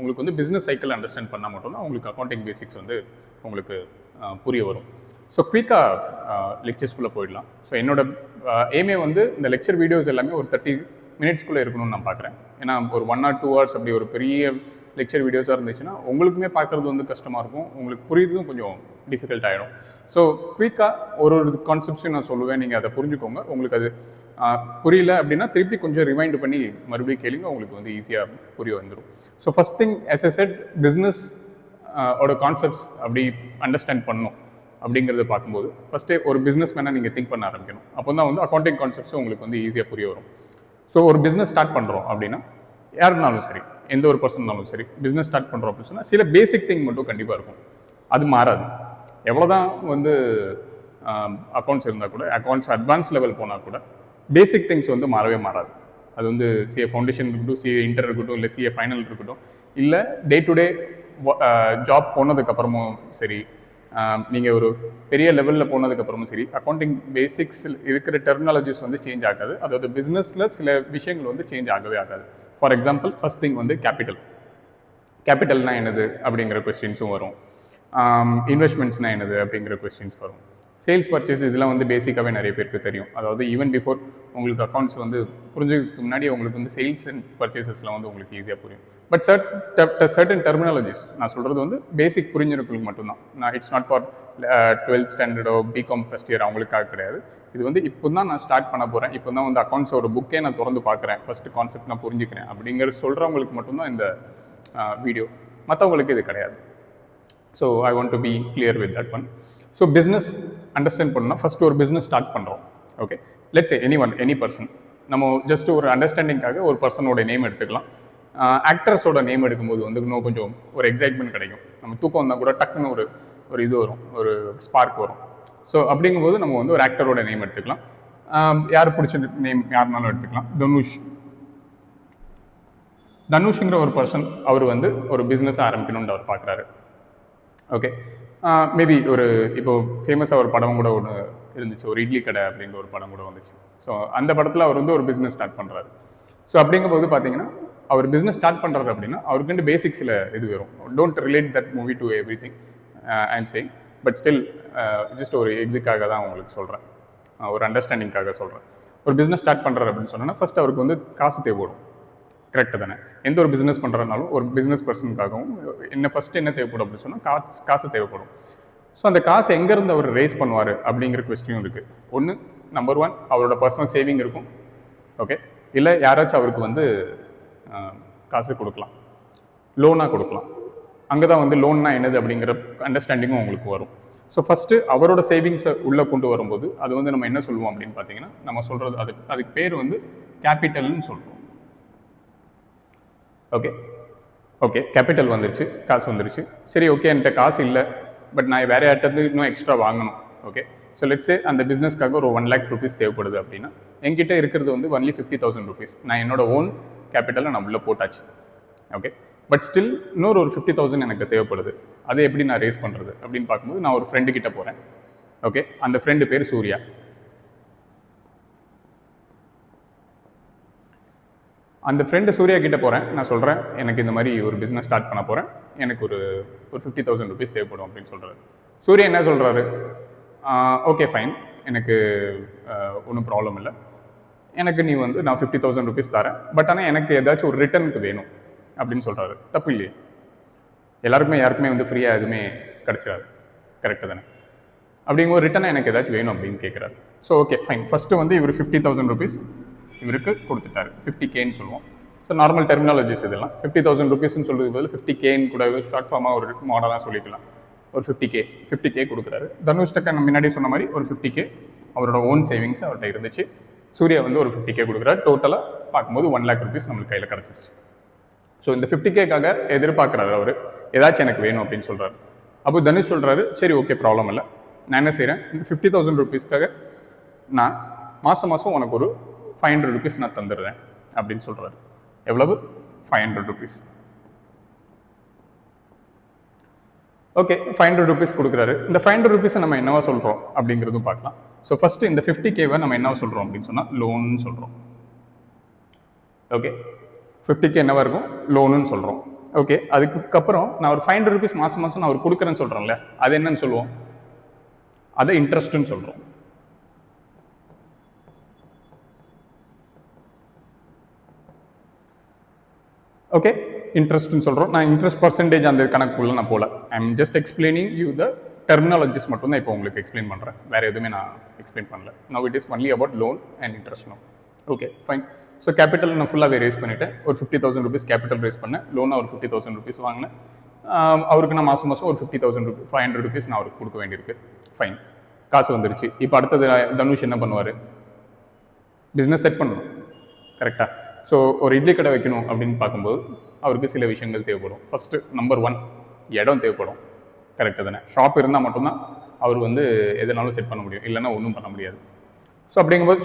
உங்களுக்கு வந்து business cycle understand பண்ணால் மட்டும்தான் உங்களுக்கு அக்கௌண்டிங் பேசிக்ஸ் வந்து உங்களுக்கு புரிய வரும். ஸோ குயிக்காக லெக்சர்ஸ்குள்ளே போயிடலாம். ஸோ என்னோட எய்மே வந்து இந்த லெக்சர் வீடியோஸ் எல்லாமே ஒரு 30 மினிட்ஸ்குள்ளே இருக்கணும்னு நான் பார்க்குறேன். ஏன்னா ஒரு 1 or 2 hours அப்படி ஒரு பெரிய லெக்சர் வீடியோஸாக இருந்துச்சுன்னா உங்களுக்குமே பார்க்குறது வந்து கஷ்டமாக இருக்கும், உங்களுக்கு புரியுறதும் கொஞ்சம் டிஃபிகல்ட் ஆகிடும். ஸோ குயிக்காக ஒரு கான்செப்ட்ஸையும் நான் சொல்லுவேன், நீங்கள் அதை புரிஞ்சுக்கோங்க. உங்களுக்கு அது புரியல அப்படின்னா திருப்பி கொஞ்சம் ரிமைண்ட் பண்ணி மறுபடியும் கேளுங்க, உங்களுக்கு வந்து ஈஸியாக புரிய வந்துடும். So first thing as I said, business ஓட கான்செப்ட்ஸ் அப்படி அண்டர்ஸ்டாண்ட் பண்ணணும் அப்படிங்கிறத பார்க்கும்போது ஃபஸ்ட்டே ஒரு பிஸ்னஸ் மேனாக நீங்கள் திங்க் பண்ண ஆரம்பிக்கணும். அப்போ தான் வந்து அக்கௌண்டிங் கான்செப்ட்ஸும் உங்களுக்கு வந்து ஈஸியாக புரிய வரும். ஸோ ஒரு பிஸ்னஸ் ஸ்டார்ட் பண்ணுறோம் அப்படின்னா யாருனாலும் சரி, எந்த ஒரு பர்சன்னாலும் சரி, பிஸ்னஸ் ஸ்டார்ட் பண்ணுறோம் அப்படின்னு சொன்னால் சில பேசிக் திங் மட்டும் கண்டிப்பாக இருக்கும், அது மாறாது. எவ்வளோதான் வந்து அக்கௌண்ட்ஸ் இருந்தால் கூட, அக்கௌண்ட்ஸ் அட்வான்ஸ் லெவல் போனால் கூட பேசிக் திங்ஸ் வந்து மாறவே மாறாது. அது வந்து சிஏ ஃபவுண்டேஷன் இருக்கட்டும், சிஏ இன்டர் இருக்கட்டும், இல்லை சிஏ ஃபைனல் இருக்கட்டும், இல்லை டே டு டே ஜாப் போனதுக்கப்புறமும் சரி, நீங்கள் ஒரு பெரிய லெவலில் போனதுக்கப்புறமும் சரி, அக்கௌண்டிங் பேசிக்ஸ் இருக்கிற டெர்மினாலஜிஸ் வந்து சேஞ்ச் ஆகாது. அதாவது பிஸ்னஸில் சில விஷயங்கள் வந்து சேஞ்ச் ஆகவே ஆகாது. ஃபார் எக்ஸாம்பிள், ஃபர்ஸ்ட் திங் வந்து கேபிட்டல்னா என்னது அப்படிங்கிற கொஸ்டின்ஸும் வரும். இன்வெஸ்ட்மெண்ட்ஸ்னால் என்னது அப்படிங்கிற கொஸ்டின்ஸ் வரும். சேல்ஸ் பர்ச்சேஸ் இதெல்லாம் வந்து பேசிக்காகவே நிறைய பேருக்கு தெரியும். அதாவது ஈவன் பிஃபோர் உங்களுக்கு அக்கௌண்ட்ஸ் வந்து புரிஞ்சதுக்கு முன்னாடி உங்களுக்கு வந்து சேல்ஸ் அண்ட் பர்ச்சேசஸ்லாம் வந்து உங்களுக்கு ஈஸியாக புரியும். பட் சர்டன் டெர்மினாலஜிஸ் நான் சொல்கிறது வந்து பேசிக் புரிஞ்சிருக்கிறதுக்கு மட்டும்தான். நான் இட்ஸ் நாட் ஃபார் 12th ஸ்டாண்டர்டோ பிகாம் ஃபஸ்ட் இயர் அவங்களுக்காக கிடையாது. இது வந்து இப்போ தான் நான் ஸ்டார்ட் பண்ண போகிறேன், இப்போ தான் வந்து அக்கௌண்ட்ஸோட புக்கே நான் திறந்து பார்க்குறேன், ஃபஸ்ட்டு கான்செப்ட் நான் புரிஞ்சுக்கிறேன் அப்படிங்கிற சொல்கிறவங்களுக்கு மட்டும்தான் இந்த வீடியோ, மற்றவங்களுக்கு இது கிடையாது. So I want to be clear with that one. So business understand பண்ணால் ஃபஸ்ட்டு ஒரு பிஸ்னஸ் ஸ்டார்ட் பண்ணுறோம். Okay, let's say any person. நம்ம ஜஸ்ட் ஒரு அண்டர்ஸ்டாண்டிங்காக ஒரு பர்சனோட நேம் எடுத்துக்கலாம். ஆக்டர்ஸோட நேம் எடுக்கும்போது வந்து இன்னும் கொஞ்சம் ஒரு எக்ஸைட்மெண்ட் கிடைக்கும். நம்ம தூக்கம் வந்தால் கூட டக்குன்னு ஒரு இது வரும், ஒரு ஸ்பார்க் வரும். ஸோ அப்படிங்கும்போது நம்ம வந்து ஒரு ஆக்டரோட நேம் எடுத்துக்கலாம். யார் பிடிச்ச நேம் யாருனாலும் எடுத்துக்கலாம். தனுஷ்ங்கிற ஒரு பர்சன், அவர் வந்து ஒரு பிஸ்னஸ் ஆரம்பிக்கணும்னு அவர் பார்க்குறாரு. ஓகே, மேபி இப்போ ஃபேமஸாக ஒரு படம் கூட ஒன்று இருந்துச்சு, ஒரு இட்லி கடை அப்படின்ற ஒரு படம் கூட வந்துச்சு. ஸோ அந்த படத்தில் அவர் வந்து ஒரு பிஸ்னஸ் ஸ்டார்ட் பண்ணுறாரு. ஸோ அப்படிங்கும்போது பார்த்தீங்கன்னா அவர் பிஸ்னஸ் ஸ்டார்ட் பண்ணுறாரு அப்படின்னா அவருக்கு பேசிக்ஸில் இது வரும். Don't relate that movie to every thing I am saying, but still just ஒரு இதுக்காக தான் உங்களுக்கு சொல்கிறேன், ஒரு அண்டர்ஸ்டாண்டிங்காக சொல்கிறேன். ஒரு பிஸ்னஸ் ஸ்டார்ட் பண்ணுறாரு அப்படின்னு சொன்னால் ஃபஸ்ட் அவருக்கு வந்து காசு தேவைப்படும். கரெக்டு தானே? எந்த ஒரு பிஸ்னஸ் பண்ணுறதுனாலும் ஒரு பிஸ்னஸ் பர்சனுக்காகவும் ஃபஸ்ட்டு என்ன தேவைப்படும் அப்படின்னு சொன்னால் காசு தேவைப்படும். ஸோ அந்த காசு எங்கேருந்து அவர் ரேஸ் பண்ணுவார் அப்படிங்கிற கொஸ்டினும் இருக்குது. ஒன்று, நம்பர் 1 அவரோட பர்சனல் சேவிங் இருக்கும். ஓகே, இல்லை யாராச்சும் அவருக்கு வந்து காசு கொடுக்கலாம், லோனாக கொடுக்கலாம். அங்கே தான் வந்து லோன்னா என்னது அப்படிங்கிற அண்டர்ஸ்டாண்டிங்கும் உங்களுக்கு வரும். ஸோ ஃபஸ்ட்டு அவரோட சேவிங்ஸை உள்ளே கொண்டு வரும்போது அது வந்து நம்ம என்ன சொல்லுவோம் அப்படின்னு பார்த்தீங்கன்னா, நம்ம சொல்கிறது அதுக்கு பேர் வந்து கேபிட்டல்னு சொல்லுவோம். ஓகே கேபிட்டல் வந்துருச்சு, காசு வந்துருச்சு. சரி, ஓகே, என்கிட்ட காசு இல்லை, பட் நான் வேறு யார்கிட்ட இன்னும் எக்ஸ்ட்ரா வாங்கணும். ஓகே, ஸோ லெட்ஸே அந்த பிஸ்னஸ்க்காக ஒரு 1 lakh rupees தேவைப்படுது அப்படின்னா என்கிட்ட இருக்கிறது வந்து ஒன்லி 50,000 rupees. நான் என்னோட ஓன் கேபிட்டலை நான் உள்ளே போட்டாச்சு. ஓகே, பட் ஸ்டில் இன்னொரு 50,000 எனக்கு தேவைப்படுது. அதை எப்படி நான் ரேஸ் பண்ணுறது அப்படின்னு பார்க்கும்போது நான் ஒரு ஃப்ரெண்டு கிட்ட போகிறேன். ஓகே, அந்த ஃப்ரெண்டு பேர் சூர்யா. அந்த ஃப்ரெண்டு சூர்யா கிட்ட போகிறேன், நான் சொல்கிறேன் எனக்கு இந்த மாதிரி ஒரு பிஸ்னஸ் ஸ்டார்ட் பண்ண போகிறேன், எனக்கு ஒரு 50,000 rupees தேவைப்படும் அப்படின்னு சொல்கிறாரு. சூர்யா என்ன சொல்கிறாரு, ஓகே ஃபைன், எனக்கு ஒன்றும் ப்ராப்ளம் இல்லை, எனக்கு நீ வந்து நான் 50,000 rupees தரேன், பட் ஆனால் எனக்கு ஏதாச்சும் ஒரு ரிட்டர்னுக்கு வேணும் அப்படின்னு சொல்கிறாரு. தப்பு இல்லையே? யாருக்குமே வந்து ஃப்ரீயாக எதுவுமே கிடச்சிடாது, கரெக்டு தானே? அப்படிங்கும்போது ரிட்டனாக எனக்கு ஏதாச்சும் வேணும் அப்படின்னு கேட்குறாரு. ஸோ ஓகே ஃபைன், ஃபஸ்ட்டு வந்து இவர் 50,000 rupees இவருக்கு கொடுத்துட்டாரு, 50Kன்னு சொல்லுவோம். ஸோ நார்மல் டெர்மினாலஜிஸ் இதெல்லாம் 50,000 rupeesன்னு சொல்கிறது பதில் 50Kன்னு கூட ஷார்ட் ஃபார்மாக ஒரு மாடலாக சொல்லிக்கலாம். ஒரு 50K கொடுக்குறாரு. தனுஷ்டக்க நம்ம முன்னாடி சொன்ன மாதிரி ஒரு 50K அவரோட ஓன் சேவிங்ஸ் அவர்கிட்ட இருந்துச்சு. சூர்யா வந்து ஒரு 50K கொடுக்குறாரு. டோட்டலாக பார்க்கும்போது 1 lakh rupees நம்மளுக்கு கையில் கிடச்சிருச்சு. ஸோ இந்த 50Kக்காக எதிர்பார்க்குறாரு அவர், ஏதாச்சும் எனக்கு வேணும் அப்படின்னு சொல்கிறாரு. அப்போ தனுஷ் சொல்கிறாரு, சரி ஓகே ப்ராப்ளம் இல்லை, நான் என்ன செய்கிறேன், இந்த 50,000 rupeesக்காக நான் மாதம் உனக்கு ஒரு 500 rupees நான் தந்துடுறேன் அப்படின்னு சொல்கிறாரு. எவ்வளவு? 500 rupees. ஓகே, 500 rupees கொடுக்குறாரு. இந்த 500 rupees நம்ம என்னவா சொல்கிறோம் அப்படிங்கிறதும் பார்க்கலாம். ஸோ ஃபஸ்ட்டு இந்த 50Kவை நம்ம என்னவா சொல்கிறோம் அப்படின்னு சொன்னால் லோன்னு சொல்கிறோம். ஓகே, 50K என்னவா இருக்கும்? லோனுன்னு சொல்கிறோம். ஓகே, அதுக்கப்புறம் நான் ஒரு 500 rupees மாதம் மாதம் நான் அவர் கொடுக்குறேன்னு சொல்கிறேன்ல, அது என்னன்னு சொல்லுவோம்? அதை இன்ட்ரெஸ்ட்னு சொல்கிறோம். ஓகே, இன்ட்ரெஸ்ட்னு சொல்கிறோம். நான் இன்ட்ரெஸ்ட் பர்சன்டேஜ் அந்த கணக்குள்ள நான் போகல. I am just explaining you the terminologies மட்டும் தான் இப்போ உங்களுக்கு எக்ஸ்பிளைன் பண்ணுறேன். வேறு எதுவுமே நான் எக்ஸ்பிளைன் பண்ணல. Now it is only about loan and interest. No okay fine. So capital நான் ஃபுல்லாகவே ரேஸ் பண்ணிவிட்டேன். ஒரு 50,000 rupees கேபிட்டல் ரேஸ் பண்ணேன். லோனாக ஒரு 50,000 rupees வாங்கினேன். அவருக்கு நான் மாதம் மாதம் ஒரு 50,000 rupees 500 rupees நான் அவருக்கு கொடுக்க வேண்டியிருக்கு. ஃபைன், காசு வந்துருச்சு. இப்போ அடுத்தது தனுஷ் என்ன பண்ணுவார்? பிஸ்னஸ் செட் பண்ணணும், கரெக்டாக? ஸோ ஒரு இட்லி கடை வைக்கணும் அப்படின்னு பார்க்கும்போது அவருக்கு சில விஷயங்கள் தேவைப்படும். ஃபஸ்ட்டு நம்பர் 1 இடம் தேவைப்படும், கரெக்டாக தானே? ஷாப் இருந்தால் மட்டும்தான் அவர் வந்து எதனாலும் செட் பண்ண முடியும், இல்லைன்னா ஒன்றும் பண்ண முடியாது. ஸோ அப்படிங்கும்போது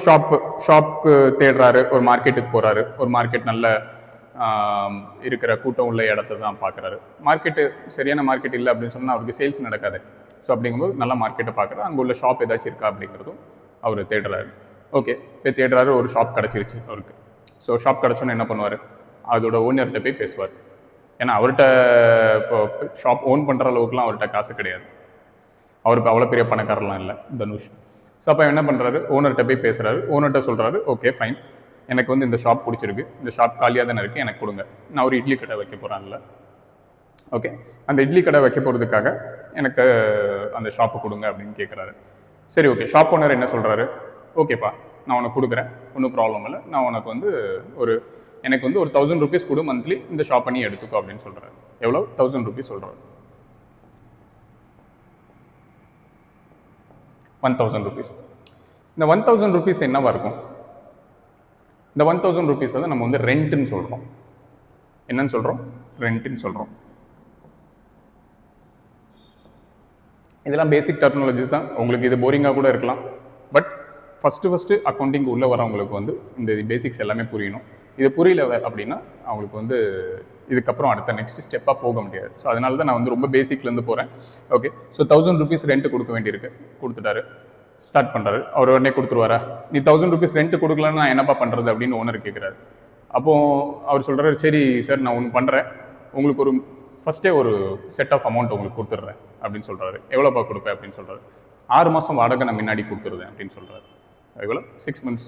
ஷாப்பு தேடுறாரு, ஒரு மார்க்கெட்டுக்கு போகிறாரு. ஒரு மார்க்கெட் நல்ல இருக்கிற கூட்டம் உள்ள இடத்த தான் பார்க்குறாரு. மார்க்கெட்டு சரியான மார்க்கெட் இல்லை அப்படின்னு சொன்னால் அவருக்கு சேல்ஸ் நடக்காது. ஸோ அப்படிங்கும்போது நல்ல மார்க்கெட்டை பார்க்குறாரு. அங்கே உள்ள ஷாப் ஏதாச்சும் இருக்கா அப்படிங்கிறதும் அவர் தேடுறாரு. ஓகே, போய் தேடுறாரு. ஒரு ஷாப் கிடச்சிருச்சு அவருக்கு. ஸோ ஷாப் கிடச்சோன்னு என்ன பண்ணுவார்? அதோட ஓனர்கிட்ட போய் பேசுவார். ஏன்னா அவர்கிட்ட இப்போ ஷாப் ஓன் பண்ணுற அளவுக்குலாம் அவர்கிட்ட காசு கிடையாது. அவருக்கு அவ்வளோ பெரிய பணக்காரலாம் இல்லை தனுஷ். ஸோ அப்போ என்ன பண்ணுறாரு? ஓனர்கிட்ட போய் பேசுகிறாரு. ஓனர்கிட்ட சொல்கிறாரு, ஓகே ஃபைன், எனக்கு வந்து இந்த ஷாப் பிடிச்சிருக்கு, இந்த ஷாப் காலியாக தானே இருக்குது, எனக்கு கொடுங்க, நான் ஒரு இட்லி கடை வைக்க போகிறேன் அதில். ஓகே, அந்த இட்லி கடை வைக்க போகிறதுக்காக எனக்கு அந்த ஷாப்பை கொடுங்க அப்படின்னு கேட்குறாரு. சரி, ஓகே. ஷாப் ஓனர் என்ன சொல்கிறாரு? ஓகேப்பா, நான் உனக்கு கொடுக்குறேன், ஒன்றும் ப்ராப்ளம் இல்லை, நான் உனக்கு வந்து எனக்கு வந்து ஒரு 1000 rupees கொடு மந்த்லி, இந்த ஷாப் பண்ணி எடுத்துக்கோ அப்படின்னு சொல்கிறாரு. எவ்வளோ? 1000 rupees சொல்கிறாரு. 1000 rupees. இந்த 1000 rupees என்னவா இருக்கும்? இந்த 1000 rupees வந்து நம்ம வந்து ரெண்ட்டுன்னு சொல்கிறோம். என்னன்னு சொல்கிறோம்? ரெண்ட்டுன்னு சொல்கிறோம். இதெல்லாம் பேசிக் டெர்மினாலஜிஸ் தான். உங்களுக்கு இது போரிங்காக கூட இருக்கலாம். பட் ஃபஸ்ட்டு அக்கௌண்டிங் உள்ளே வரவங்களுக்கு வந்து இந்த பேசிக்ஸ் எல்லாமே புரியணும். இது புரியல அப்படின்னா அவங்களுக்கு வந்து இதுக்கப்புறம் அடுத்த நெக்ஸ்ட் ஸ்டெப்பாக போக முடியாது. ஸோ அதனால தான் நான் வந்து ரொம்ப பேசிக்லேருந்து போகிறேன். ஓகே, ஸோ 1000 rupees ரெண்ட் கொடுக்க வேண்டியிருக்கு. கொடுத்துட்டாரு, ஸ்டார்ட் பண்ணுறாரு. அவர் உடனே கொடுத்துருவாரா? நீ 1000 rupees ரெண்ட் கொடுக்கலன்னு நான் என்னப்பா பண்ணுறது அப்படின்னு ஓனர் கேட்குறாரு. அப்போது அவர் சொல்கிறாரு, சரி சார், நான் ஒன்று பண்ணுறேன், உங்களுக்கு ஒரு ஃபஸ்ட்டே ஒரு செட் ஆஃப் அமௌண்ட் உங்களுக்கு கொடுத்துட்றேன் அப்படின்னு சொல்கிறாரு. எவ்வளோப்பா கொடுப்பேன் அப்படின்னு சொல்கிறாரு. 6 மாதம் வாடகை நான் முன்னாடி கொடுத்துருந்தேன் அப்படின்னு சொல்கிறாரு. எவ்வளோ? 6 months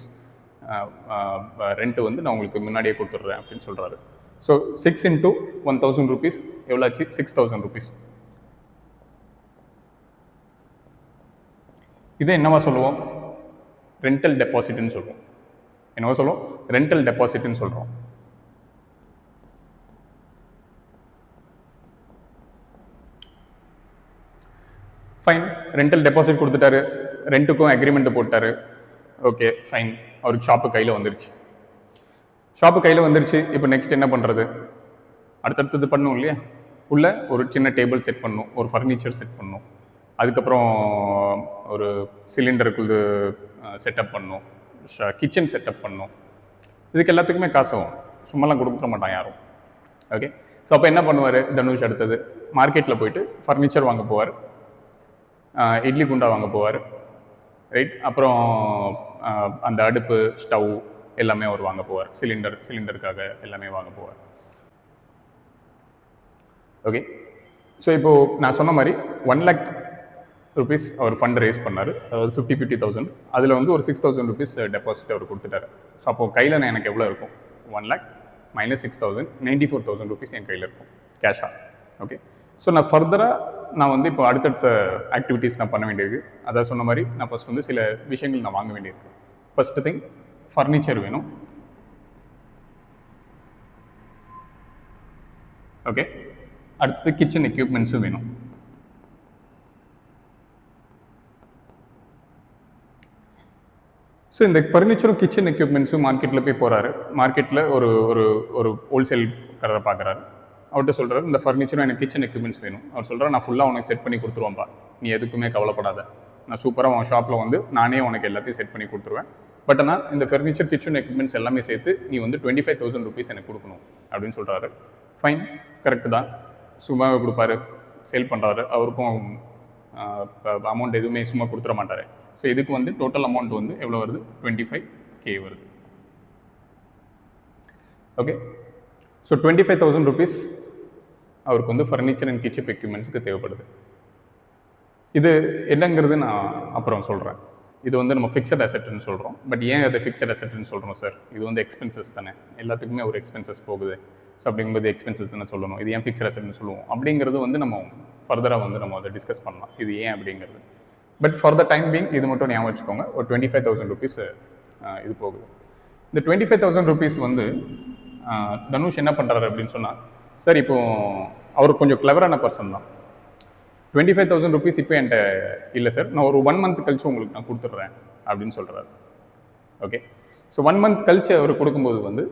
ரெண்ட்டு வந்து நான் உங்களுக்கு முன்னாடியே கொடுத்துட்றேன் அப்படின்னு சொல்கிறாரு. ஸோ 6 into 1000 rupees எவ்வளோ ஆச்சு? 6000 rupees. இதை என்னவா சொல்லுவோம்? ரெண்டல் டெபாசிட்னு சொல்லுவோம். என்னவா சொல்லுவோம்? ரெண்டல் டெபாசிட்னு சொல்கிறோம். ஃபைன், ரெண்டல் டெபாசிட் கொடுத்துட்டாரு, ரெண்ட்டுக்கும் அக்ரிமெண்ட் போட்டாரு. ஓகே ஃபைன், அவருக்கு ஷாப்பு கையில் வந்துருச்சு. ஷாப்பு கையில் வந்துருச்சு. இப்போ நெக்ஸ்ட் என்ன பண்ணுறது? அடுத்தடுத்தது பண்ணணும் இல்லையா? உள்ள ஒரு சின்ன டேபிள் செட் பண்ணணும், ஒரு ஃபர்னிச்சர் செட் பண்ணணும், அதுக்கப்புறம் ஒரு சிலிண்டருக்கு செட்டப் பண்ணணும், கிச்சன் செட்டப் பண்ணணும். இதுக்கு எல்லாத்துக்குமே காசு ஆகும், சும்மாலாம் கொடுத்துட மாட்டான் யாரும். ஓகே, ஸோ அப்போ என்ன பண்ணுவார் தனுஷ்? அடுத்தது மார்க்கெட்டில் போயிட்டு ஃபர்னிச்சர் வாங்க போவார், இட்லி குண்டா வாங்க போவார், ரைட்? அப்புறம் அந்த அடுப்பு, ஸ்டவ் எல்லாமே அவர் வாங்க போவார். சிலிண்டருக்காக எல்லாமே வாங்க போவார். ஓகே, ஸோ இப்போது நான் சொன்ன மாதிரி 1 lakh rupees அவர் ஃபண்ட் ரேஸ் பண்ணார். அதாவது 50,000. அதில் வந்து ஒரு 6,000 rupees டெபாசிட் அவர் கொடுத்துட்டாரு. ஸோ அப்போது கையில் நான் எனக்கு எவ்வளோ இருக்கும்? 1 lakh minus 6,000, 94,000 rupees என் கையில் இருக்கும் கேஷாக. ஓகே, ஸோ நான் ஃபர்தராக நான் வந்து இப்போ அடுத்தடுத்த ஆக்டிவிட்டீஸ் நான் பண்ண வேண்டியிருக்கு. அதாவது சொன்ன மாதிரி நான் ஃபஸ்ட் வந்து சில விஷயங்கள் நான் வாங்க வேண்டியிருக்கு. ஃபஸ்ட்டு திங், ஃபர்னிச்சர் வேணும். ஓகே, அடுத்து கிச்சன் எக்யூப்மெண்ட்ஸும் வேணும். ஸோ இந்த ஃபர்னிச்சரும் கிச்சன் எக்யூப்மெண்ட்ஸும் மார்க்கெட்டில் போய் போகிறாரு. மார்க்கெட்டில் ஒரு ஒரு ஒரு ஹோல்சேல் கடையை பார்க்குறாரு. அவர்கிட்ட சொல்கிறாரு, இந்த ஃபர்னிச்சரும் எனக்கு கிச்சன் எக்யூப்மெண்ட்ஸ் வேணும். அவர் சொல்கிறார், நான் ஃபுல்லாக உனக்கு செட் பண்ணி கொடுத்துருவேன்ப்பா, நீ எதுக்குமே கவலைப்படாத, நான் சூப்பராக உன் ஷாப்பில் வந்து நானே உனக்கு எல்லாத்தையும் செட் பண்ணி கொடுத்துருவேன். பட் ஆனால் இந்த ஃபர்னிச்சர் கிச்சன் எக்யூப்மெண்ட்ஸ் எல்லாமே சேர்த்து நீ வந்து 25,000 rupees எனக்கு கொடுக்கணும் அப்படின்னு சொல்கிறாரு. ஃபைன், கரெக்டு தான். சும்மாவே கொடுப்பாரு, சேல் பண்ணுறாரு. அவருக்கும் அமௌண்ட் எதுவுமே சும்மா கொடுத்துட மாட்டார். ஸோ இதுக்கு வந்து டோட்டல் அமௌண்ட் வந்து எவ்வளோ வருது? 25K வருது. ஓகே, ஸோ 25,000 rupees அவருக்கு வந்து ஃபர்னிச்சர் அண்ட் கிச்சன் எக்யூப்மெண்ட்ஸுக்கு தேவைப்படுது. இது என்னங்கிறது நான் அப்புறம் சொல்கிறேன். இது வந்து நம்ம ஃபிக்ஸட் அசெட்னு சொல்கிறோம். பட் ஏன் அதை ஃபிக்ஸட் அசெட்னு சொல்கிறோம் சார்? இது வந்து எக்ஸ்பென்சஸ் தானே, எல்லாத்துக்குமே ஒரு எக்ஸ்பென்சஸ் போகுது. ஸோ அப்படிங்கும்போது எக்ஸ்பென்சஸ் தானே சொல்லணும். இது ஏன் ஃபிக்ஸட் அசெட்னு சொல்லுவோம் அப்படிங்கிறது வந்து நம்ம ஃபர்தராக வந்து நம்ம அதை டிஸ்கஸ் பண்ணலாம், இது ஏன் அப்படிங்கிறது. But for the time being இது மட்டும் ஞாபகம் வச்சுக்கோங்க. ஒரு 25,000 rupees இது போகுது. இந்த 25,000 rupees வந்து தனுஷ் என்ன பண்ணுறாரு அப்படின்னு சொன்னால், சார் இப்போ அவர் கொஞ்சம் கிளவரான பர்சன் தான். 25,000 rupees இப்போ என்கிட்ட இல்லை சார், நான் ஒரு 1 month கழிச்சு உங்களுக்கு நான் கொடுத்துட்றேன் அப்படின்னு சொல்கிறாரு. ஓகே, ஸோ 1 month கழிச்சு அவர் கொடுக்கும்போது வந்து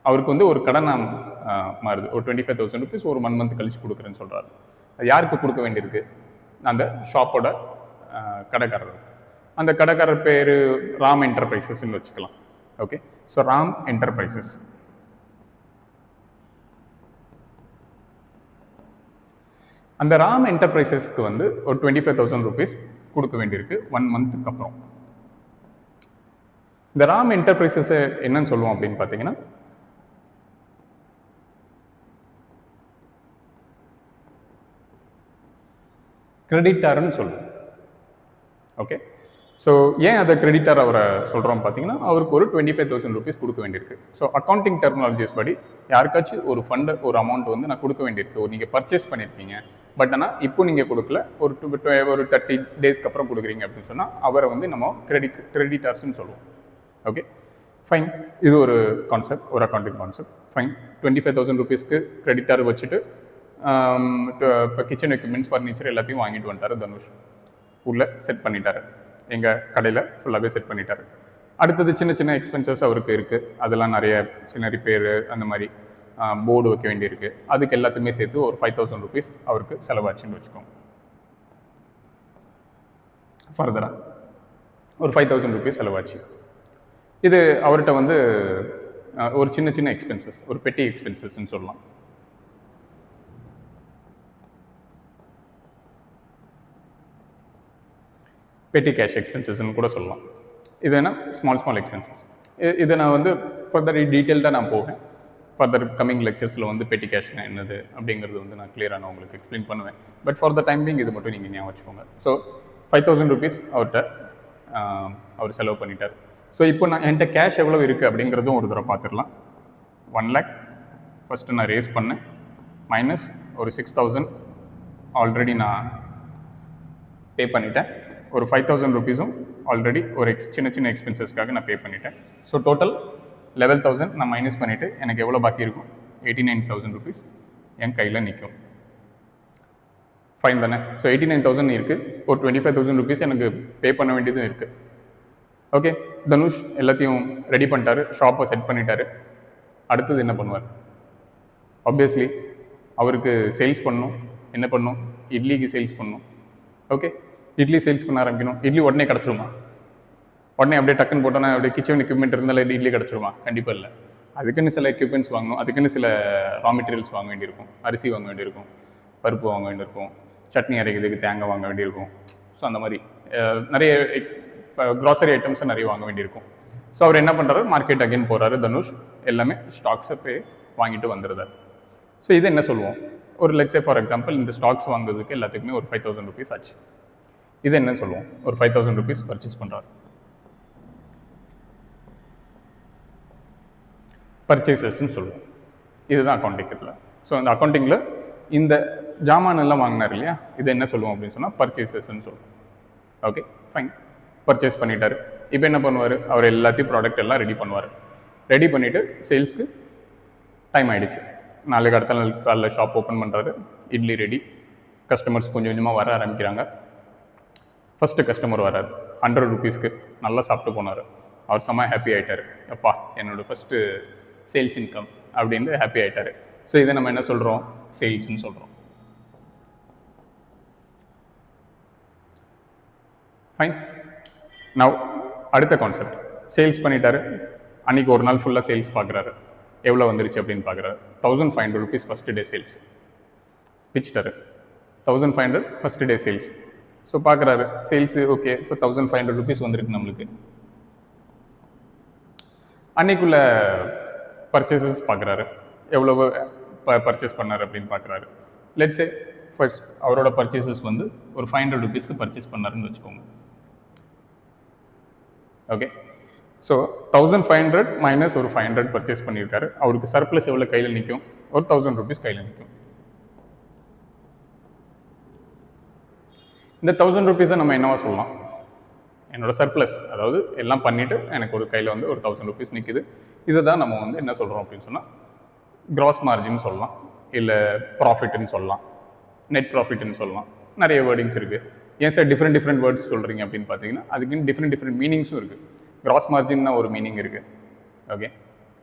அவருக்கு வந்து ஒரு கடனாக மாறுது. ஒரு 25,000 rupees ஒரு 1 month கழிச்சு கொடுக்குறேன்னு சொல்கிறாரு. அது யாருக்கு கொடுக்க வேண்டியிருக்கு? அந்த ஷாப்போட கடைக்காரருக்கு. அந்த கடைக்காரர் பேர் ராம் என்டர்பிரைசஸ்ன்னு வச்சுக்கலாம். Okay, so Ram enterprises. அந்த ராம் என்டர்பிரைசஸ்க்கு வந்து ஒரு 25,000 rupees கொடுக்க வேண்டியிருக்கு 1 month அப்புறம். இந்த ராம் என்டர்பிரைசஸ் என்னன்னு சொல்லுவோம் அப்படின்னு பார்த்தீங்கன்னா, கிரெடிட்டார்னு சொல்லுவோம். ஓகே, ஸோ ஏன் அதை கிரெடிட்டார் அவரை சொல்கிறோம் பார்த்தீங்கன்னா, அவருக்கு ஒரு 25,000 rupees கொடுக்க வேண்டியிருக்கு. ஸோ அக்கௌண்டிங் டெர்மினாலஜிஸ் படி யாருக்காச்சும் ஒரு ஃபண்டு ஒரு அமௌண்ட் வந்து நான் கொடுக்க வேண்டியிருக்கு. நீங்கள் பர்ச்சேஸ் பண்ணியிருக்கீங்க, பட் ஆனால் இப்போ நீங்கள் கொடுக்கல, ஒரு 30 daysக்கு அப்புறம் கொடுக்குறீங்க அப்படின்னு சொன்னால் அவரை வந்து நம்ம கிரெடிட்டார்ஸ்ன்னு சொல்லுவோம். Okay, fine. இது ஒரு கான்செப்ட், ஒரு அக்கௌண்டிங் கான்செப்ட். ஃபைன், 25,000 rupeesக்கு கிரெடிட்டார் வச்சுட்டு இப்போ கிச்சன் எக்யூப்மெண்ட்ஸ் ஃபர்னிச்சர் எல்லாத்தையும் வாங்கிட்டு வந்துட்டார் தனுஷ். உள்ளே செட் பண்ணிட்டாரு, எங்கள் கடையில் ஃபுல்லாகவே செட் பண்ணிட்டாரு. அடுத்தது சின்ன சின்ன எக்ஸ்பென்சஸ் அவருக்கு இருக்குது. அதெல்லாம் நிறைய சின்ன ரிப்பேரு, அந்த மாதிரி போர்டு வைக்க வேண்டியிருக்கு. அதுக்கு எல்லாத்தையுமே சேர்த்து ஒரு 5,000 rupees அவருக்கு செலவாச்சுன்னு வச்சுக்கோங்க. ஃபர்தராக ஒரு 5,000 rupees செலவாச்சு. இது அவர்கிட்ட வந்து ஒரு சின்ன சின்ன எக்ஸ்பென்சஸ், ஒரு பெட்டி எக்ஸ்பென்சஸ்ன்னு சொல்லலாம். பெட்டி கேஷ் எக்ஸ்பென்சஸ்ன்னு கூட சொல்லலாம். இது என்ன ஸ்மால் எக்ஸ்பென்சஸ். இதை நான் வந்து ஃபர்தர் டீட்டெயில்டாக நான் போவேன். ஃபர்தர் கம்மிங் லெக்சர்ஸில் வந்து பெட்டி கேஷ்னா என்னது அப்படிங்கிறது வந்து நான் கிளியராக நான் உங்களுக்கு எக்ஸ்பிளைன் பண்ணுவேன். But for the time being இது மட்டும் நீங்கள் ஞாபகம் வச்சுக்கோங்க. ஸோ 5,000 rupees அவர்கிட்ட அவர் செலவு பண்ணிட்டார். ஸோ இப்போ நான் என்கிட்ட கேஷ் எவ்வளோ இருக்குது அப்படிங்கிறதும் ஒரு தடவை பார்த்துடலாம். 1 lakh ஃபஸ்ட்டு நான் ரேஸ் பண்ணேன், மைனஸ் ஒரு 6,000 ஆல்ரெடி நான் பே பண்ணிட்டேன். ஒரு 5,000 rupeesம் ஆல்ரெடி ஒரு சின்ன சின்ன எக்ஸ்பென்சஸ்க்காக நான் பே பண்ணிட்டேன். ஸோ டோட்டல் 11,000 நான் மைனஸ் பண்ணிவிட்டு எனக்கு எவ்வளோ பாக்கி இருக்கும்? 89,000 rupees என் கையில் நிற்கும். ஃபைன் தானே? ஸோ 89,000 இருக்குது. ஒரு 25,000 rupees எனக்கு பே பண்ண வேண்டியதும் இருக்குது. ஓகே, தனுஷ் எல்லாத்தையும் ரெடி பண்ணிட்டாரு, ஷாப்பை செட் பண்ணிட்டாரு. அடுத்தது என்ன பண்ணுவார்? ஆப்வியஸ்லி அவருக்கு சேல்ஸ் பண்ணணும். என்ன பண்ணணும்? இட்லிக்கு சேல்ஸ் பண்ணணும். ஓகே, இட்லி சேல்ஸ் பண்ண ஆரம்பிக்கணும். இட்லி உடனே கிடச்சிருமா? உடனே அப்படியே டக்குன்னு போட்டோன்னா அப்படியே கிச்சன் எக்யூப்மெண்ட் இருந்தாலும் இட்லி கிடச்சிருமா? கண்டிப்பாக இல்லை. அதுக்குன்னு சில எக்யூப்மெண்ட்ஸ் வாங்கணும், அதுக்குன்னு சில ரா மெட்டீரியல்ஸ் வாங்க வேண்டியிருக்கும். அரிசி வாங்க வேண்டியிருக்கும், பருப்பு வாங்க வேண்டியிருக்கும், சட்னி அரைக்கிறதுக்கு தேங்காய் வாங்க வேண்டியிருக்கும். ஸோ அந்த மாதிரி நிறைய க்ராசரி ஐட்டம்ஸை நிறைய வாங்க வேண்டியிருக்கும். ஸோ அவர் என்ன பண்ணுறாரு? மார்க்கெட் அகைன் போகிறாரு தனுஷ், எல்லாமே ஸ்டாக்ஸை போய் வாங்கிட்டு வந்துடுறாரு. ஸோ இது என்ன சொல்லுவோம்? ஒரு லெட்ஸ் ஃபார் எக்ஸாம்பிள் இந்த ஸ்டாக்ஸ் வாங்குறதுக்கு எல்லாத்துக்குமே ஒரு 5,000 rupees ஆச்சு. இது என்ன சொல்லுவோம்? ஒரு 5,000 rupees பர்ச்சேஸ் பண்ணுறாரு. பர்ச்சேசஸ்ன்னு சொல்லுவோம். இதுதான் அக்கௌண்டிங்கில். ஸோ அந்த அக்கௌண்டிங்கில் இந்த ஜாமான் எல்லாம் வாங்கினார் இல்லையா, இது என்ன சொல்லுவோம் அப்படின்னு சொன்னால் பர்ச்சேசஸ்ன்னு சொல்லுவோம். Okay, fine. பர்ச்சேஸ் பண்ணிட்டாரு. இப்போ என்ன பண்ணுவார்? அவர் எல்லாத்தையும் ப்ராடக்ட் எல்லாம் ரெடி பண்ணுவார். ரெடி பண்ணிவிட்டு சேல்ஸ்க்கு டைம் ஆகிடுச்சு. நாளைக்கு அடுத்த நாள் காலையில் ஷாப் ஓப்பன் பண்ணுறாரு. இட்லி ரெடி. கஸ்டமர்ஸ் கொஞ்சம் கொஞ்சமாக வர ஆரம்பிக்கிறாங்க. ஃபஸ்ட்டு கஸ்டமர் வராரு 100 rupeesக்கு, நல்லா சாப்பிட்டு போனார். அவர் செம்ம ஹாப்பி ஆகிட்டார். அப்பா என்னோடய ஃபஸ்ட்டு சேல்ஸ் இன்கம் அப்படின்னு ஹாப்பி ஆகிட்டார். ஸோ இதை நம்ம என்ன சொல்கிறோம்? சேல்ஸ்ன்னு சொல்கிறோம். ஃபைன். நவ் அடுத்த கான்செப்ட். சேல்ஸ் பண்ணிட்டாரு. அன்றைக்கி ஒரு நாள் ஃபுல்லாக சேல்ஸ் பார்க்குறாரு. எவ்வளோ வந்துருச்சு அப்படின்னு பார்க்குறாரு. 1,500 rupees ஃபஸ்ட்டு டே சேல்ஸ் பிச்சிட்டாரு. 1,500 ஃபஸ்ட்டு டே சேல்ஸ். ஸோ பார்க்குறாரு சேல்ஸு ஓகே, இப்போ 1,500 rupees வந்துருக்கு நம்மளுக்கு. அன்னைக்குள்ள பர்ச்சேசஸ் பார்க்குறாரு. எவ்வளோ பர்ச்சேஸ் பண்ணார் அப்படின்னு பார்க்குறாரு. லெட்ஸே ஃபர்ஸ்ட் அவரோட பர்ச்சேசஸ் வந்து ஒரு 500 rupeesக்கு பர்ச்சேஸ் பண்ணாருன்னு வச்சுக்கோங்க. ஓகே, ஸோ 1500 மைனஸ் ஒரு 500 பர்ச்சேஸ் பண்ணியிருக்காரு. அவருக்கு சர்ப்ளஸ் எவ்வளோ கையில் நிற்கும்? ஒரு 1000 rupees கையில் நிற்கும். இந்த 1000 rupees நம்ம என்னவா சொல்லலாம்? என்னோட சர்ப்ளஸ், அதாவது எல்லாம் பண்ணிவிட்டு எனக்கு ஒரு கையில் வந்து ஒரு 1000 rupees நிற்குது. இதை தான் நம்ம வந்து என்ன சொல்கிறோம் அப்படின்னு சொன்னால் கிராஸ் மார்ஜின் சொல்லலாம், இல்லை ப்ராஃபிட்னு சொல்லலாம், நெட் ப்ராஃபிட்னு சொல்லலாம். நிறைய வேர்டிங்ஸ் இருக்குது. ஏன் சார் டிஃப்ரெண்ட் வேர்ட்ஸ் சொல்கிறீங்க அப்படின்னு பார்த்தீங்கன்னா அதுக்குன்னு டிஃப்ரெண்ட் மீனிங்ஸும் இருக்குது. கிராஸ் மார்ஜின்னா ஒரு மீனிங் இருக்குது. ஓகே,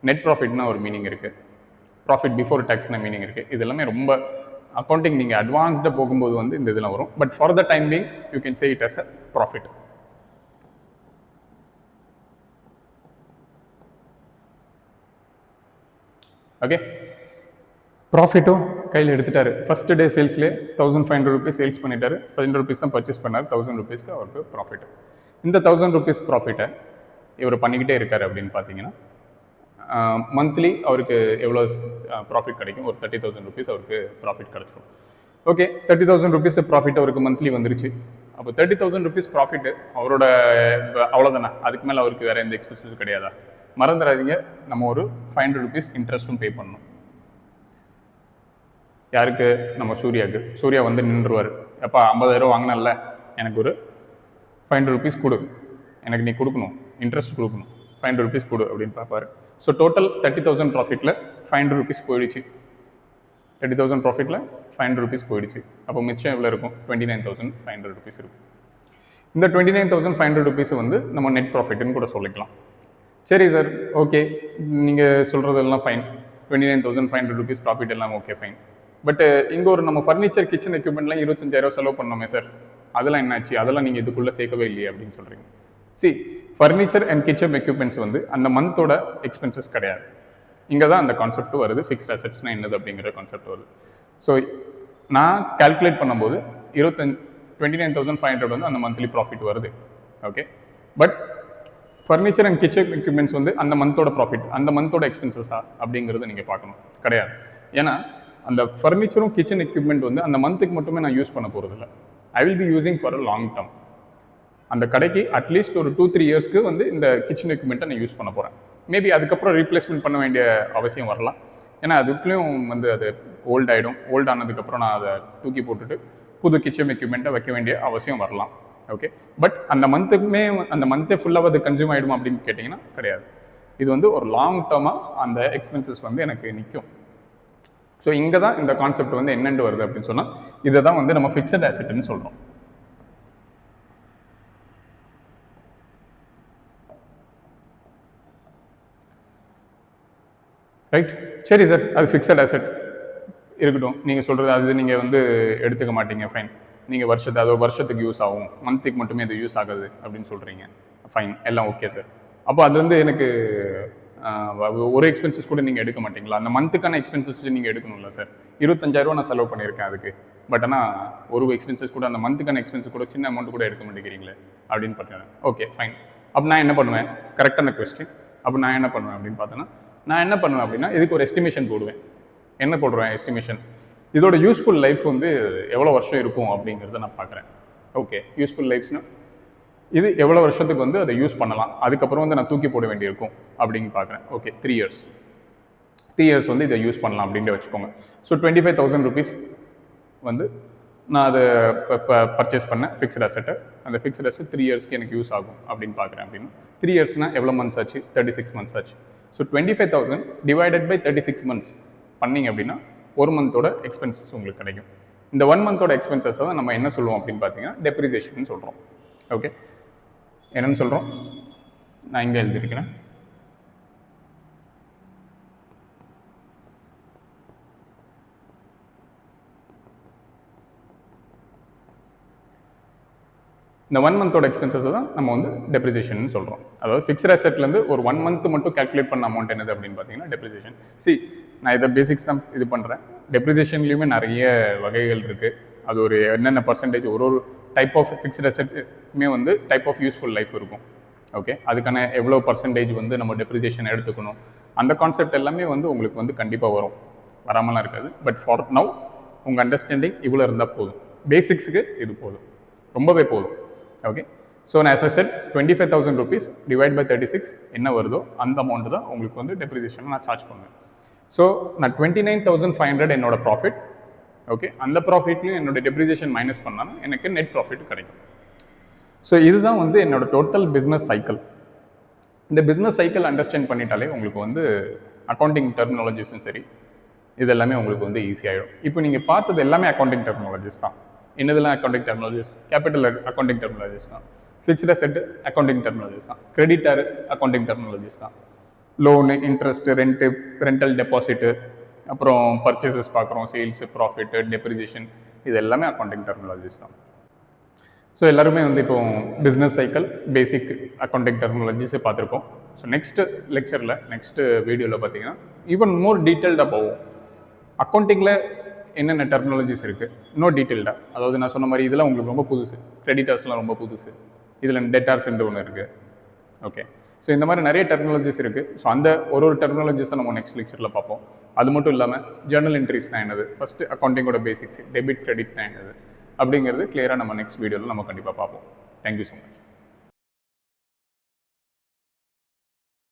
நெட் ப்ராஃபிட்னா ஒரு மீனிங் இருக்குது, ப்ராஃபிட் பிஃபோர் டேக்ஸ்னா மீனிங் இருக்குது. இது எல்லாமே ரொம்ப அக்கௌண்டிங் நீங்கள் அட்வான்ஸ்டாக போகும்போது வந்து இந்த இதெல்லாம் வரும். But for the time being you can say it as a profit. Okay, ப்ராஃபிட்டும் கையில் எடுத்துட்டாரு. ஃபர்ஸ்ட் டே சேல்ஸ்லேயே 1500 rupees சேல்ஸ் பண்ணிட்டாரு. 500 rupees தான் பர்ச்சேஸ் பண்ணார். 1000 rupeesக்கு அவருக்கு ப்ராஃபிட். இந்த 1000 rupees ப்ராஃபிட்டை இவர் பண்ணிக்கிட்டே இருக்காரு அப்படின்னு பார்த்தீங்கன்னா மந்த்லி அவருக்கு எவ்வளோ ப்ராஃபிட் கிடைக்கும்? ஒரு 30,000 rupees அவருக்கு ப்ராஃபிட் கிடச்சிடும். ஓகே, 30,000 rupees ப்ராஃபிட் அவருக்கு மந்த்லி வந்துருச்சு. அப்போ 30,000 rupees ப்ராஃபிட்டு அவரோட அவ்வளோதானே, அதுக்கு மேலே அவருக்கு வேறு எந்த எக்ஸ்பென்சஸும் கிடையாதா? மறந்துடாதீங்க, நம்ம ஒரு 500 rupees இன்ட்ரெஸ்ட்டும் பே பண்ணணும். யாருக்கு? நம்ம சூர்யாவுக்கு. சூர்யா வந்து நின்றுவார். எப்பா 50,000 வாங்கினல்ல, எனக்கு ஒரு 500 rupees கொடு, எனக்கு நீ கொடுக்கணும், இன்ட்ரெஸ்ட் கொடுக்கணும், 500 rupees கொடு அப்படின்னு பார்ப்பாரு. ஸோ டோட்டல் 30,000 ப்ராஃபிட்டில் 500 rupees போயிடுச்சு. 30,000 ப்ராஃபிட்டில் 500 rupees போயிடுச்சு. அப்போ மிச்சம் எவ்வளோ இருக்கும்? 29,500 rupees இருக்கும். இந்த 29,500 rupees வந்து நம்ம நெட் ப்ராஃபிட்னு கூட சொல்லிக்கலாம். சரி சார், ஓகே, நீங்கள் சொல்கிறதெல்லாம் ஃபைன், 29,500 rupees ப்ராஃபிட் எல்லாம் ஓகே ஃபைன். பட் இங்கே ஒரு நம்ம ஃபர்னிச்சர் கிச்சன் எக்யூப்மெண்ட்லாம் 25,000 செலவு பண்ணோமே சார், அதெல்லாம் என்னாச்சு? அதெல்லாம் நீங்கள் இதுக்குள்ளே சேர்க்கவே இல்லையே அப்படின்னு சொல்கிறீங்க. C, furniture and kitchen equipments வந்து அந்த மந்தோட எக்ஸ்பென்சஸ் கிடையாது. இங்கே தான் அந்த கான்செப்ட் வருது. ஃபிக்ஸ்ட் அசெட்ஸ்னால் என்னது அப்படிங்கிற கான்செப்ட் வருது. ஸோ நான் கால்குலேட் பண்ணும்போது 29,500 வந்து அந்த மந்த்லி ப்ராஃபிட் வருது. Okay, but furniture and kitchen equipments வந்து அந்த மந்தோட ப்ராஃபிட், அந்த மந்தோட எக்ஸ்பென்சஸா அப்படிங்கிறத நீங்கள் பார்க்கணும். கிடையாது. ஏன்னா அந்த ஃபர்னிச்சரும் கிச்சன் எக்யூப்மெண்ட் வந்து அந்த மந்த்துக்கு மட்டுமே நான் யூஸ் பண்ண போகிறதில்ல. I will be using for a long term. அந்த கடைக்கு அட்லீஸ்ட் ஒரு 2-3 இயர்ஸ்க்கு வந்து இந்த கிச்சன் எக்யூப்மெண்ட்டை நான் யூஸ் பண்ண போகிறேன். மேபி அதுக்கப்புறம் ரீப்ளேஸ்மெண்ட் பண்ண வேண்டிய அவசியம் வரலாம். ஏன்னா அதுக்குள்ளேயும் வந்து அது ஓல்ட் ஆகிடும். ஓல்ட் ஆனதுக்கப்புறம் நான் அதை தூக்கி போட்டுட்டு புது கிச்சன் எக்யூப்மெண்ட்டை வைக்க வேண்டிய அவசியம் வரலாம். ஓகே, பட் அந்த மந்த்தே ஃபுல்லாக அது கன்சியூம் ஆகிடும் அப்படின்னு கேட்டிங்கன்னா கிடையாது. இது வந்து ஒரு லாங் டேர்மாக அந்த எக்ஸ்பென்சஸ் வந்து எனக்கு நிற்கும். ஸோ இங்கே தான் இந்த கான்செப்ட் வந்து என்னென்று வருது அப்படின்னு சொன்னால் இதை தான் வந்து நம்ம ஃபிக்ஸட் அசெட்னு சொல்கிறோம். ரைட், சரி சார், அது ஃபிக்ஸட் அசெட் இருக்கட்டும். நீங்கள் சொல்கிறது அது நீங்கள் வந்து எடுத்துக்க மாட்டீங்க, ஃபைன். நீங்கள் அது ஒரு வருஷத்துக்கு யூஸ் ஆகும், மந்த்துக்கு மட்டுமே அது யூஸ் ஆகுது அப்படின்னு சொல்கிறீங்க, ஃபைன், எல்லாம் ஓகே சார். அப்போ அதுலேருந்து எனக்கு ஒரு எக்ஸ்பென்சஸ் கூட நீங்கள் எடுக்க மாட்டீங்களா? அந்த மந்த்துக்கான எக்ஸ்பென்சஸ் நீங்கள் எடுக்கணும்ல சார். 25,000 நான் செலவு பண்ணியிருக்கேன் அதுக்கு, பட் ஆனால் ஒரு எக்ஸ்பென்சஸ் கூட, அந்த மந்த்துக்கான எக்ஸ்பென்சஸ் கூட சின்ன அமௌண்ட் கூட எடுக்க மாட்டேங்கிறீங்களே அப்படின்னு பார்த்தேன். Okay fine. அப்போ நான் என்ன பண்ணுவேன்? கரெக்டான கொஸ்டின். அப்போ நான் என்ன பண்ணுவேன் அப்படின்னு பார்த்தேன்னா, நான் என்ன பண்ணுவேன் அப்படின்னா இதுக்கு ஒரு எஸ்டிமேஷன் போடுவேன். என்ன போடுவேன் எஸ்டிமேஷன்? இதோட யூஸ்ஃபுல் லைஃப் வந்து எவ்வளோ வருஷம் இருக்கும் அப்படிங்கிறத நான் பார்க்குறேன். ஓகே, யூஸ்ஃபுல் லைஃப்ஸ்னால் இது எவ்வளோ வருஷத்துக்கு வந்து அதை யூஸ் பண்ணலாம், அதுக்கப்புறம் வந்து நான் தூக்கி போட வேண்டியிருக்கும் அப்படின்னு பார்க்குறேன். ஓகே, 3 இயர்ஸ் வந்து இதை யூஸ் பண்ணலாம் அப்படின்ட்டு வச்சுக்கோங்க. ஸோ 25,000 rupees வந்து நான் அதை பர்ச்சேஸ் பண்ணேன் ஃபிக்ஸ்ட் அசெட்டை. அந்த ஃபிக்ஸ்ட் அசெட் 3 இயர்ஸ்க்கு எனக்கு யூஸ் ஆகும் அப்படின்னு பார்க்குறேன். அப்படின்னு 3 இயர்ஸ்னால் எவ்வளோ மந்த்ஸ் ஆச்சு? 36 months ஆச்சு. ஸோ 25,000 டிவைடட் பை 36 months பண்ணிங்க அப்படின்னா ஒரு மந்தோட எக்ஸ்பென்சஸ் உங்களுக்கு கிடைக்கும். இந்த 1 மந்தோட எக்ஸ்பென்சஸை தான் நம்ம என்ன சொல்லுவோம் அப்படின்னு பார்த்தீங்கன்னா டெப்ரிசியேஷன் சொல்கிறோம். ஓகே, என்னன்னு சொல்கிறோம்? நான் இங்கே எழுதியிருக்கிறேன். இந்த 1 மந்தோட எக்ஸ்பென்சஸ் தான் நம்ம வந்து டெப்ரிசியேஷன் சொல்கிறோம். அதாவது ஃபிக்ஸ்ட் அசெட்லேருந்து ஒரு 1 மந்த் மட்டும் கேல்குலேட் பண்ண அமௌண்ட் என்னது அப்படின்னு பார்த்தீங்கன்னா டெப்ரிசியேஷன். நான் இதை பேசிக்ஸ் தான் இது பண்ணுறேன். டெப்ரிசியேஷன்லேயுமே நிறைய வகைகள் இருக்குது. அது ஒரு என்னென்ன பர்சன்டேஜ், ஒரு டைப் ஆஃப் ஃபிக்ஸ்ட் அசெட்டுமே வந்து டைப் ஆஃப் யூஸ்ஃபுல் லைஃப் இருக்கும். ஓகே, அதுக்கான எவ்வளோ பர்சன்டேஜ் வந்து நம்ம டெப்ரிசியேஷன் எடுத்துக்கணும், அந்த கான்செப்ட் எல்லாமே வந்து உங்களுக்கு வந்து கண்டிப்பாக வரும். வராமலாம் இருக்காது. பட் ஃபார் நவ் உங்கள் அண்டர்ஸ்டாண்டிங் இவ்வளோ இருந்தால் போதும். பேசிக்ஸுக்கு இது போதும், ரொம்பவே போதும். ஓகே, ஸோ நான் as I said 25,000 rupees divide by 36 என்ன வருதோ அந்த அமௌண்ட் தான் உங்களுக்கு வந்து டெப்ரிசியேஷன் நான் சார்ஜ் பண்ணுவேன். ஸோ நான் 29,500 என்னோட ப்ராஃபிட். ஓகே, அந்த ப்ராஃபிட்லையும் என்னோட டெப்ரிசியேஷன் மைனஸ் பண்ணாலும் எனக்கு நெட் ப்ராஃபிட் கிடைக்கும். ஸோ இதுதான் வந்து என்னோட டோட்டல் பிஸ்னஸ் சைக்கிள். இந்த பிஸ்னஸ் சைக்கிள் அண்டர்ஸ்டாண்ட் பண்ணிட்டாலே உங்களுக்கு வந்து அக்கௌண்டிங் டெர்மினாலஜிஸும் சரி இது எல்லாமே உங்களுக்கு வந்து ஈஸியாகிடும். இப்போ நீங்கள் பார்த்தது எல்லாமே அக்கௌண்டிங் டெர்மினாலஜிஸ் தான். என்னதெல்லாம் accounting terminologies? Capital accounting terminologies தான், ஃபிக்ஸ்ட் அசெட் அக்கௌண்டிங் டெர்மினாலஜிஸ் தான், கிரெடிட்டர் அக்கௌண்டிங் டெர்மினாலஜிஸ் தான், loan, interest, rent, rental deposit, அப்புறம் பர்ச்சேசஸ் பார்க்குறோம், சேல்ஸு, ப்ராஃபிட்டு, டெப்ரிசியேஷன், இது எல்லாமே அக்கௌண்டிங் டெர்மினாலஜிஸ் தான். ஸோ எல்லாருமே வந்து இப்போ பிஸ்னஸ் சைக்கிள், பேசிக் அக்கௌண்டிங் டெர்மினாலஜிஸை பார்த்துருப்போம். ஸோ நெக்ஸ்ட்டு லெக்சரில், நெக்ஸ்ட்டு வீடியோவில் பார்த்தீங்கன்னா ஈவன் மோர் டீட்டெயில்டாக போவோம். அக்கௌண்டிங்கில் என்னென்ன டெர்மினாலஜிஸ் இருக்குது இன்னும் டீட்டெயில்டாக. அதாவது நான் சொன்ன மாதிரி இதெல்லாம் உங்களுக்கு ரொம்ப புதுசு, கிரெடிட்டர்ஸ்லாம் ரொம்ப புதுசு, இதில் டெட்டார்ஸ்ன்ட்டு ஒன்று இருக்குது. ஓகே, ஸோ இந்த மாதிரி நிறைய டெர்மினாலஜிஸ் இருக்குது. ஸோ அந்த ஒரு டெர்மினாலஜிஸை நம்ம நெக்ஸ்ட் லெக்சரில் பார்ப்போம். அது மட்டும் இல்லாமல் ஜர்னல் என்ட்ரிஸ்னா என்னது, ஃபஸ்ட்டு அக்கௌண்டிங்கோட பேசிக்ஸ், டெபிட் கிரெடிட்னா என்னது அப்படிங்கிறது கிளியராக நம்ம நெக்ஸ்ட் வீடியோவில் நம்ம கண்டிப்பாக பார்ப்போம். Thank you so much.